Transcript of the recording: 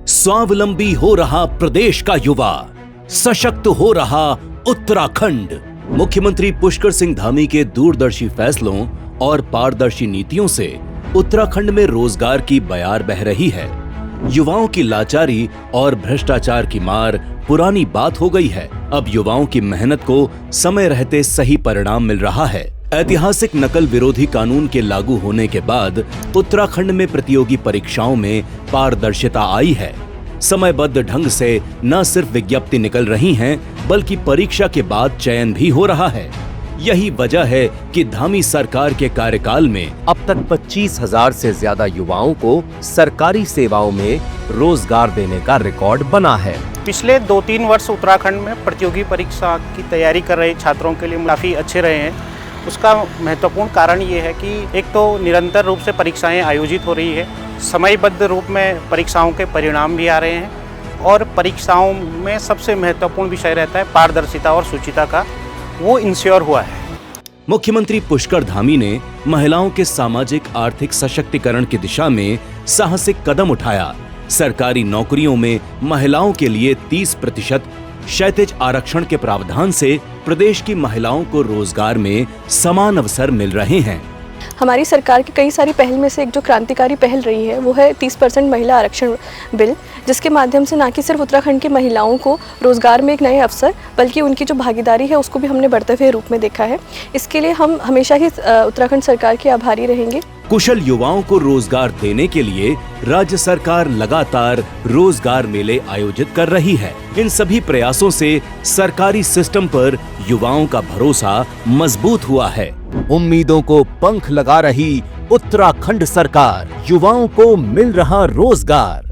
स्वावलंबी हो रहा प्रदेश का युवा, सशक्त हो रहा उत्तराखंड। मुख्यमंत्री पुष्कर सिंह धामी के दूरदर्शी फैसलों और पारदर्शी नीतियों से उत्तराखंड में रोजगार की बयार बह रही है। युवाओं की लाचारी और भ्रष्टाचार की मार पुरानी बात हो गई है। अब युवाओं की मेहनत को समय रहते सही परिणाम मिल रहा है। ऐतिहासिक नकल विरोधी कानून के लागू होने के बाद उत्तराखंड में प्रतियोगी परीक्षाओं में पारदर्शिता आई है। समयबद्ध ढंग से न सिर्फ विज्ञप्ति निकल रही हैं, बल्कि परीक्षा के बाद चयन भी हो रहा है। यही वजह है कि धामी सरकार के कार्यकाल में अब तक 25,000 से ज्यादा युवाओं को सरकारी सेवाओं में रोजगार देने का रिकॉर्ड बना है। पिछले 2-3 वर्ष उत्तराखंड में प्रतियोगी परीक्षा की तैयारी कर रहे छात्रों के लिए काफ़ी अच्छे रहे हैं। उसका महत्वपूर्ण कारण ये है कि एक तो निरंतर रूप से परीक्षाएं आयोजित हो रही है, समयबद्ध रूप में परीक्षाओं के परिणाम भी आ रहे हैं, और परीक्षाओं में सबसे महत्वपूर्ण विषय रहता है पारदर्शिता और शुचिता का, वो इंश्योर हुआ है। मुख्यमंत्री पुष्कर धामी ने महिलाओं के सामाजिक आर्थिक सशक्तिकरण की दिशा में साहसिक कदम उठाया। सरकारी नौकरियों में महिलाओं के लिए 30% क्षैतिज आरक्षण के प्रावधान से प्रदेश की महिलाओं को रोजगार में समान अवसर मिल रहे हैं। हमारी सरकार की कई सारी पहल में से एक जो क्रांतिकारी पहल रही है वो है 30% महिला आरक्षण बिल, जिसके माध्यम से न कि सिर्फ उत्तराखंड की महिलाओं को रोजगार में एक नए अवसर, बल्कि उनकी जो भागीदारी है उसको भी हमने बढ़ते हुए रूप में देखा है। इसके लिए हम हमेशा ही उत्तराखंड सरकार के आभारी रहेंगे। कुशल युवाओं को रोजगार देने के लिए राज्य सरकार लगातार रोजगार मेले आयोजित कर रही है। इन सभी प्रयासों से सरकारी सिस्टम पर युवाओं का भरोसा मजबूत हुआ है। उम्मीदों को पंख लगा रही उत्तराखंड सरकार, युवाओं को मिल रहा रोजगार।